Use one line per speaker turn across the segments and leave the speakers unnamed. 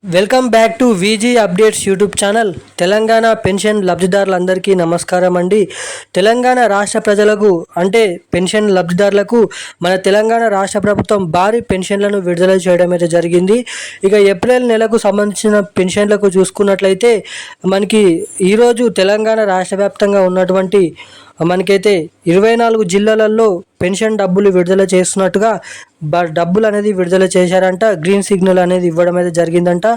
Welcome back to VG updates YouTube channel. Telangana pension లబ్ధిదారులందరికీ నమస్కారం అండి. తెలంగాణ రాష్ట్ర ప్రజలకు అంటే పెన్షన్ లబ్ధిదారులకు మన తెలంగాణ రాష్ట్ర ప్రభుత్వం భారీ పెన్షన్లను విడుదల చేయడం అయితే జరిగింది. ఇక ఏప్రిల్ నెలకు సంబంధించిన పెన్షన్లకు చూసుకున్నట్లయితే మనకి ఈరోజు తెలంగాణ రాష్ట్ర వ్యాప్తంగా ఉన్నటువంటి మనకైతే 24 జిల్లాలలో పెన్షన్ డబ్బులు విడుదల చేస్తున్నట్టుగా డబ్బులు అనేది విడుదల చేశారంట. గ్రీన్ సిగ్నల్ అనేది ఇవ్వడం అయితే జరిగిందంట.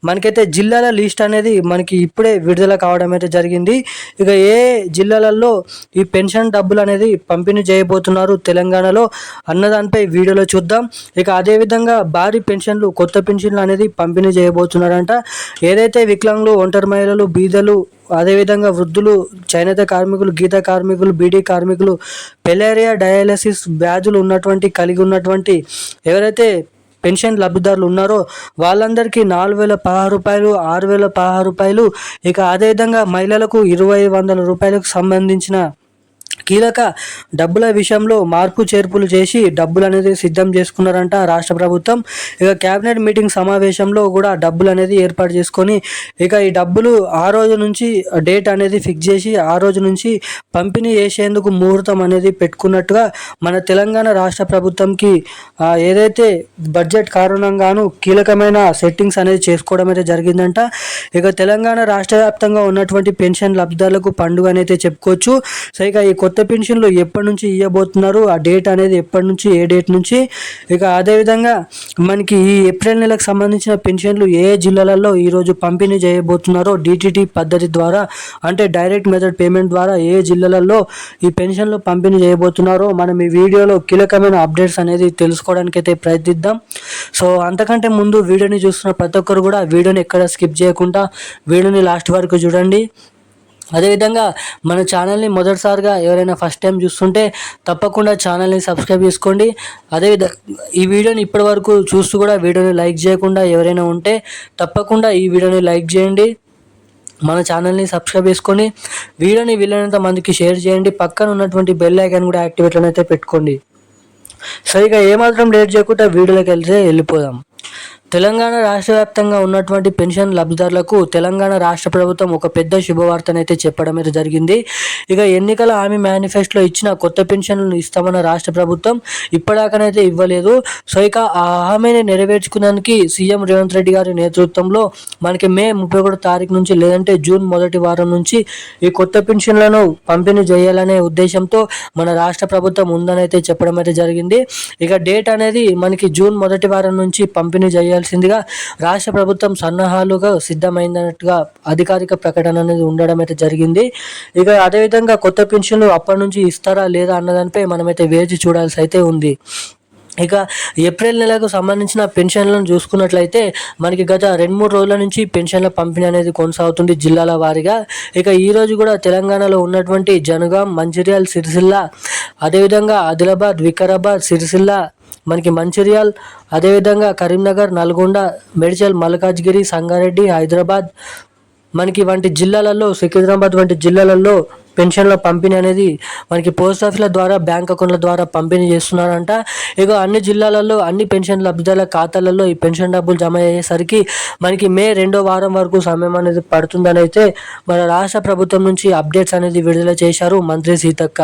మనకైతే జిల్లాల లిస్ట్ అనేది మనకి ఇప్పుడే విడుదల కావడం అయితే జరిగింది. ఇక ఏ జిల్లాలలో ఈ పెన్షన్ డబ్బులు అనేది పంపిణీ చేయబోతున్నారు తెలంగాణలో అన్నదానిపై వీడియోలో చూద్దాం. ఇక అదేవిధంగా భారీ పెన్షన్లు కొత్త పెన్షన్లు అనేది పంపిణీ చేయబోతున్నారంట. ఏదైతే వికలాంగులు, ఒంటరి మహిళలు, బీదలు, అదేవిధంగా వృద్ధులు, చేనేత కార్మికులు, గీత కార్మికులు, బీడీ కార్మికులు, పెలేరియా డయాలసిస్ వ్యాధులు కలిగి ఉన్నటువంటి ఎవరైతే పెన్షన్ లబ్ధిదారులు ఉన్నారో వాళ్ళందరికీ 4,016 రూపాయలు, 6,016 రూపాయలు. ఇక అదేవిధంగా మహిళలకు 2,500 రూపాయలకు సంబంధించిన కీలక డబ్బుల విషయంలో మార్పు చేర్పులు చేసి డబ్బులు అనేది సిద్ధం చేసుకున్నారంట రాష్ట్ర ప్రభుత్వం. ఇక క్యాబినెట్ మీటింగ్ సమావేశంలో కూడా డబ్బులు అనేది ఏర్పాటు చేసుకొని ఇక ఈ డబ్బులు ఆ రోజు నుంచి డేట్ అనేది ఫిక్స్ చేసి ఆ రోజు నుంచి పంపిణీ చేసేందుకు ముహూర్తం అనేది పెట్టుకున్నట్టుగా మన తెలంగాణ రాష్ట్ర ప్రభుత్వంకి ఏదైతే బడ్జెట్ కారణంగాను కీలకమైన సెట్టింగ్స్ అనేది చేసుకోవడం అయితే జరిగిందంట. ఇక తెలంగాణ రాష్ట్ర వ్యాప్తంగా ఉన్నటువంటి పెన్షన్ లబ్ధిదారులకు పండుగ అనేది చెప్పుకోవచ్చు. సో ఇక ఈ కొత్త పెన్షన్లు ఎప్పటి నుంచి ఇవ్వబోతున్నారు, ఆ డేట్ అనేది ఎప్పటి నుంచి, ఏ డేట్ నుంచి, ఇక అదేవిధంగా మనకి ఈ ఏప్రిల్ నెలకు సంబంధించిన పెన్షన్లు ఏ జిల్లాలలో ఈరోజు పంపిణీ చేయబోతున్నారో డిటిటి పద్ధతి ద్వారా అంటే డైరెక్ట్ మెథడ్ పేమెంట్ ద్వారా ఏ జిల్లాలలో ఈ పెన్షన్లు పంపిణీ చేయబోతున్నారో మనం ఈ వీడియోలో కీలకమైన అప్డేట్స్ అనేది తెలుసుకోవడానికి అయితే ప్రయత్నిద్దాం. సో అంతకంటే ముందు వీడియోని చూస్తున్న ప్రతి ఒక్కరు కూడా వీడియోని ఎక్కడ స్కిప్ చేయకుండా వీడియోని లాస్ట్ వరకు చూడండి. అదేవిధంగా మన ఛానల్ని మొదటిసారిగా ఎవరైనా ఫస్ట్ టైం చూస్తుంటే తప్పకుండా ఛానల్ని సబ్స్క్రైబ్ చేసుకోండి. అదేవిధంగా ఈ వీడియోని ఇప్పటి వరకు చూస్తూ కూడా వీడియోని లైక్ చేయకుండా ఎవరైనా ఉంటే తప్పకుండా ఈ వీడియోని లైక్ చేయండి, మన ఛానల్ని సబ్స్క్రైబ్ చేసుకొని వీడియోని వీలైనంత మందికి షేర్ చేయండి. పక్కన ఉన్నటువంటి బెల్ ఐకాన్ కూడా యాక్టివేట్ అయితే పెట్టుకోండి. సో ఇక ఏమాత్రం లేట్ చేయకుండా వీడియోలోకి వెళ్ళిపోదాం. తెలంగాణ రాష్ట్ర వ్యాప్తంగా ఉన్నటువంటి పెన్షన్ లబ్ధిదారులకు తెలంగాణ రాష్ట్ర ప్రభుత్వం ఒక పెద్ద శుభవార్తనైతే చెప్పడం అయితే జరిగింది. ఇక ఎన్నికల హామీ మేనిఫెస్టోలో ఇచ్చిన కొత్త పెన్షన్లను ఇస్తామన్న రాష్ట్ర ప్రభుత్వం ఇప్పటిదాకానైతే ఇవ్వలేదు. సో ఇక ఆ హామీని నెరవేర్చుకునేందుకు సీఎం రేవంత్ రెడ్డి గారి నేతృత్వంలో మనకి మే 31 తారీఖు నుంచి లేదంటే జూన్ మొదటి వారం నుంచి ఈ కొత్త పెన్షన్లను పంపిణీ చేయాలనే ఉద్దేశంతో మన రాష్ట్ర ప్రభుత్వం ఉందని అయితే చెప్పడం అయితే జరిగింది. ఇక డేట్ అనేది మనకి జూన్ మొదటి వారం నుంచి పంపిణీ చేయాలి సిందిగా రాష్ట్ర ప్రభుత్వం సన్నాహాలుగా సిద్ధమైనట్టుగా అధికారిక ప్రకటన అనేది ఉండడం అయితే జరిగింది. ఇక అదేవిధంగా కొత్త పెన్షన్లు అప్పటి నుంచి ఇస్తారా లేదా అన్నదానిపై మనమైతే వేచి చూడాల్సి అయితే ఉంది. ఇక ఏప్రిల్ నెలకు సంబంధించిన పెన్షన్లను చూసుకున్నట్లయితే మనకి గత 2-3 రోజుల నుంచి పెన్షన్ల పంపిణీ అనేది కొనసాగుతుంది జిల్లాల వారీగా. ఇక ఈరోజు కూడా తెలంగాణలో ఉన్నటువంటి జనగాం, మంచిర్యాల, సిరిసిల్ల, అదేవిధంగా ఆదిలాబాద్, వికారాబాద్, సిరిసిల్ల, మనకి మంచిర్యాల్, అదేవిధంగా కరీంనగర్, నల్గొండ, మేడ్చల్, మల్కాజ్గిరి, సంగారెడ్డి, హైదరాబాద్ మనకి వంటి జిల్లాలలో, సికింద్రాబాద్ వంటి జిల్లాలలో పెన్షన్ల పంపిణీ అనేది మనకి పోస్ట్ ఆఫీసుల ద్వారా, బ్యాంక్ అకౌంట్ల ద్వారా పంపిణీ చేస్తున్నారంట. ఇక అన్ని జిల్లాలలో అన్ని పెన్షన్ లబ్ధిదారుల ఖాతాలలో ఈ పెన్షన్ డబ్బులు జమ అయ్యేసరికి మనకి మే 2వ వారం వరకు సమయం అనేది పడుతుందని అయితే మన రాష్ట్ర ప్రభుత్వం నుంచి అప్డేట్స్ అనేది విడుదల చేశారు మంత్రి సీతక్క.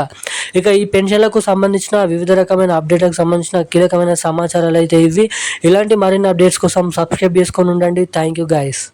ఇక ఈ పెన్షన్లకు సంబంధించిన వివిధ రకమైన అప్డేట్లకు సంబంధించిన కీలకమైన సమాచారాలు అయితే ఇవి. ఇలాంటి మరిన్ని అప్డేట్స్ కోసం సబ్స్క్రైబ్ చేసుకొని ఉండండి. Thank you guys.